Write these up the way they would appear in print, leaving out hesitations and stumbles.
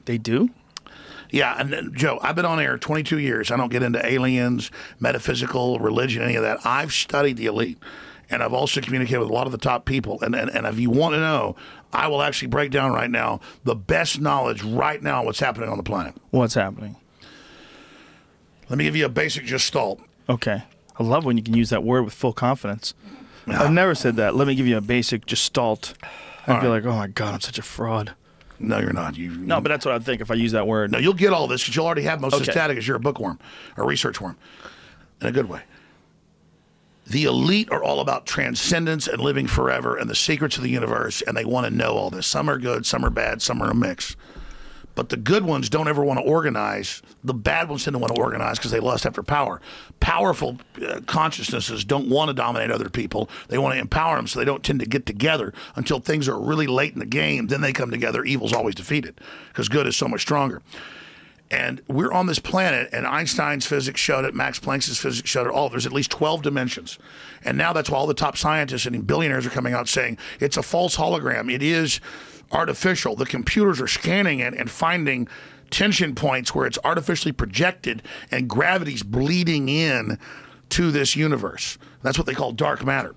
They do? Yeah, and Joe, I've been on air 22 years. I don't get into aliens, metaphysical, religion, any of that. I've studied the elite, and I've also communicated with a lot of the top people. And if you want to know, I will actually break down right now the best knowledge right now on what's happening on the planet. What's happening? Let me give you a basic gestalt. Okay. I love when you can use that word with full confidence. I've never said that. Let me give you a basic gestalt. I'd be like, oh, my God, I'm such a fraud. No, you're not. No, but that's what I'd think if I use that word. No, you'll get all this because you'll already have most of the static because you're a bookworm, a research worm, in a good way. The elite are all about transcendence and living forever and the secrets of the universe, and they want to know all this. Some are good, some are bad, some are a mix. But the good ones don't ever want to organize. The bad ones tend to want to organize because they lust after power. Powerful consciousnesses don't want to dominate other people. They want to empower them, so they don't tend to get together until things are really late in the game. Then they come together. Evil's always defeated because good is so much stronger. And we're on this planet, and Einstein's physics showed it, Max Planck's physics showed it, all. There's at least 12 dimensions. And now that's why all the top scientists and billionaires are coming out saying it's a false hologram. It is artificial. The computers are scanning it and finding tension points where it's artificially projected and gravity's bleeding in to this universe. That's what they call dark matter.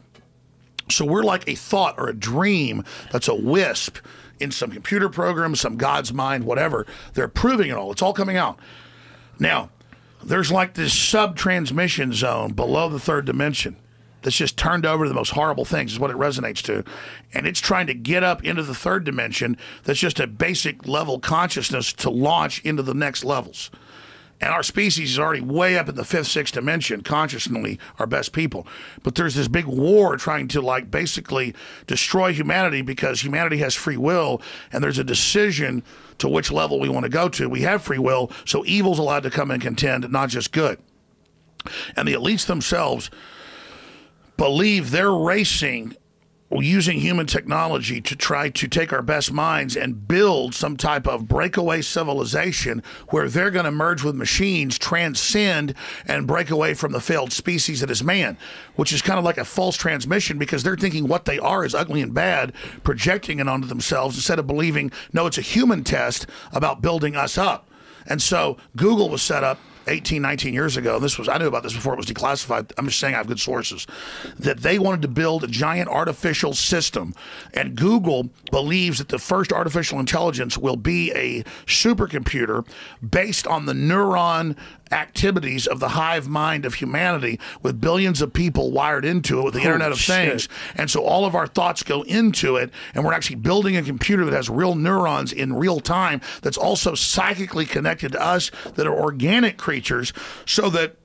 So we're like a thought or a dream that's a wisp in some computer program, some God's mind, whatever. They're proving it all. It's all coming out. Now, there's like this sub-transmission zone below the third dimension that's just turned over to the most horrible things is what it resonates to. And it's trying to get up into the third dimension that's just a basic level consciousness to launch into the next levels. And our species is already way up in the fifth, sixth dimension, consciously our best people. But there's this big war trying to like basically destroy humanity because humanity has free will and there's a decision to which level we want to go to. We have free will, so evil's allowed to come and contend, not just good. And the elites themselves believe they're racing using human technology to try to take our best minds and build some type of breakaway civilization where they're going to merge with machines, transcend, and break away from the failed species that is man, which is kind of like a false transmission because they're thinking what they are is ugly and bad, projecting it onto themselves instead of believing, no, it's a human test about building us up. And so Google was set up 18, 19 years ago, this was, I knew about this before it was declassified, I'm just saying I have good sources, that they wanted to build a giant artificial system. And Google believes that the first artificial intelligence will be a supercomputer based on the neuron activities of the hive mind of humanity with billions of people wired into it with the Internet of Things. And so all of our thoughts go into it, and we're actually building a computer that has real neurons in real time that's also psychically connected to us that are organic creatures so that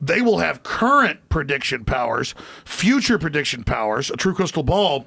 they will have current prediction powers, future prediction powers, a true crystal ball.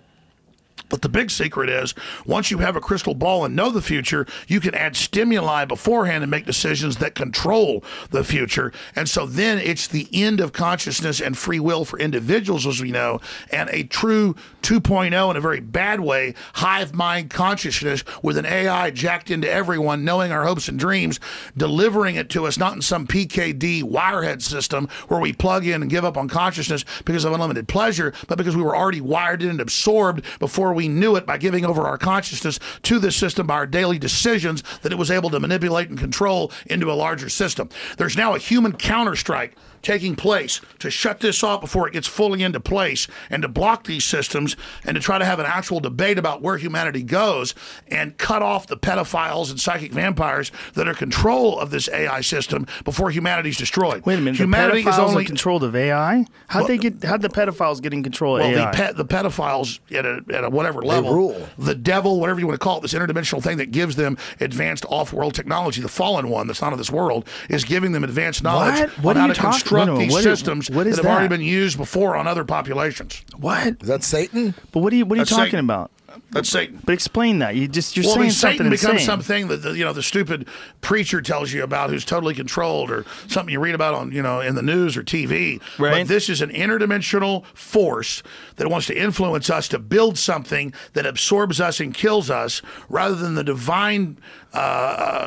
But the big secret is, once you have a crystal ball and know the future, you can add stimuli beforehand and make decisions that control the future. And so then it's the end of consciousness and free will for individuals, as we know, and a true 2.0 in a very bad way, hive mind consciousness with an AI jacked into everyone, knowing our hopes and dreams, delivering it to us, not in some PKD wirehead system where we plug in and give up on consciousness because of unlimited pleasure, but because we were already wired in and absorbed before we knew it by giving over our consciousness to this system by our daily decisions that it was able to manipulate and control into a larger system. There's now a human counterstrike taking place to shut this off before it gets fully into place and to block these systems and to try to have an actual debate about where humanity goes and cut off the pedophiles and psychic vampires that are control of this AI system before humanity's destroyed. Wait a minute, humanity the pedophiles is only in control of AI? How'd the pedophiles get in control of AI? Well, the pedophiles at a whatever level, they rule. The devil, whatever you want to call it, this interdimensional thing that gives them advanced off-world technology, the fallen one that's not of this world, is giving them advanced knowledge on how to construct these systems that have already been used before on other populations. What? Is that Satan? But what are you talking about? That's Satan. But explain that. You're saying Satan something becomes insane. something that the stupid preacher tells you about, who's totally controlled, or something you read about on in the news or TV. Right. But this is an interdimensional force that wants to influence us to build something that absorbs us and kills us, rather than the divine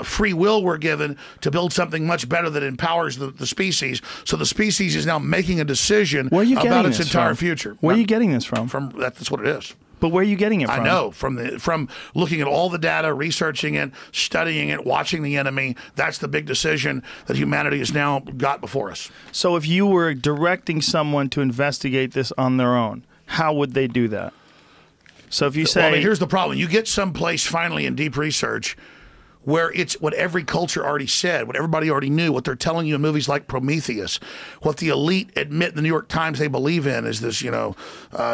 free will we're given to build something much better that empowers the species. So the species is now making a decision about its entire future. Where are you getting this from? That's what it is. But where are you getting it from? I know, from looking at all the data, researching it, studying it, watching the enemy. That's the big decision that humanity has now got before us. So if you were directing someone to investigate this on their own, how would they do that? So if you say... Well, I mean, here's the problem. You get someplace finally in deep research where it's what every culture already said, what everybody already knew, what they're telling you in movies like Prometheus, what the elite admit in the New York Times they believe in is this, you know,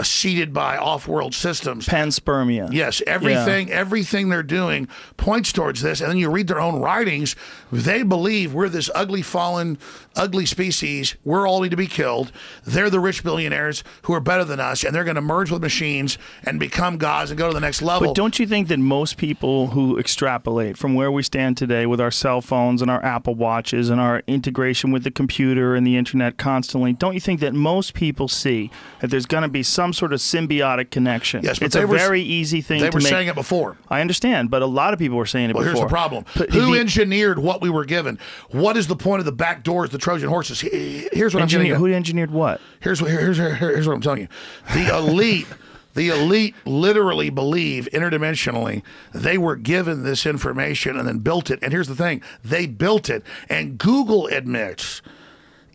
seeded by off-world systems. Panspermia. Yes, everything they're doing points towards this, and then you read their own writings, they believe we're this ugly, fallen, ugly species, we're all need to be killed, they're the rich billionaires who are better than us, and they're going to merge with machines and become gods and go to the next level. But don't you think that most people who extrapolate from where we stand today with our cell phones and our Apple Watches and our integration with the computer and the internet constantly, don't you think that most people see that there's going to be some sort of symbiotic connection? Yes, but it's a very easy thing to make. They were saying it before. I understand, but a lot of people were saying it before. Well, here's the problem. Who engineered what we were given? What is the point of the back doors, the Trojan horses? Here's what I'm getting at. Who engineered what? Here's what I'm telling you. The elite... The elite literally believe interdimensionally they were given this information and then built it. And here's the thing, they built it. And Google admits,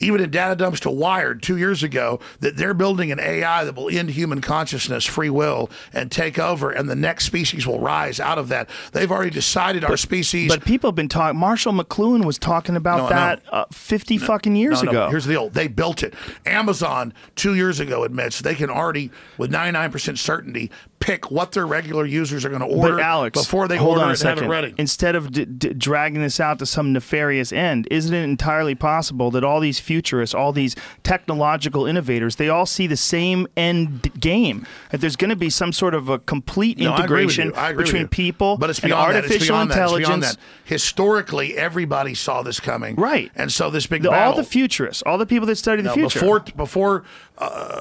even in data dumps to Wired 2 years ago, that they're building an AI that will end human consciousness, free will, and take over, and the next species will rise out of that. They've already decided our species... But people have been talking... Marshall McLuhan was talking about that 50 fucking years ago. Here's the deal. They built it. Amazon 2 years ago admits they can already, with 99% certainty, pick what their regular users are going to order before they order it and have it ready. Instead of dragging this out to some nefarious end, isn't it entirely possible that all these futurists, all these technological innovators, they all see the same end game? That there's going to be some sort of a complete integration between people and artificial intelligence. It's beyond that. Historically, everybody saw this coming. Right. And so this big battle. All the futurists, all the people that study the future. Before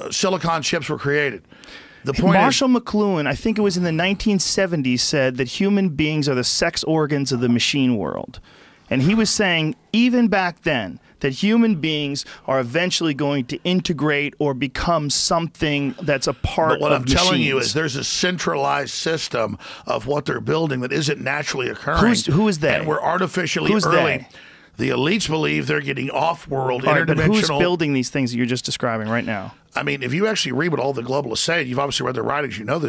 silicon chips were created. The point Marshall McLuhan, I think it was in the 1970s, said that human beings are the sex organs of the machine world. And he was saying, even back then, that human beings are eventually going to integrate or become something that's a part of machines. But what I'm telling you is there's a centralized system of what they're building that isn't naturally occurring. Who is they? And we're artificially early. The elites believe they're getting off-world, interdimensional... But who's building these things that you're just describing right now? I mean, if you actually read what all the globalists say, you've obviously read their writings, you know this.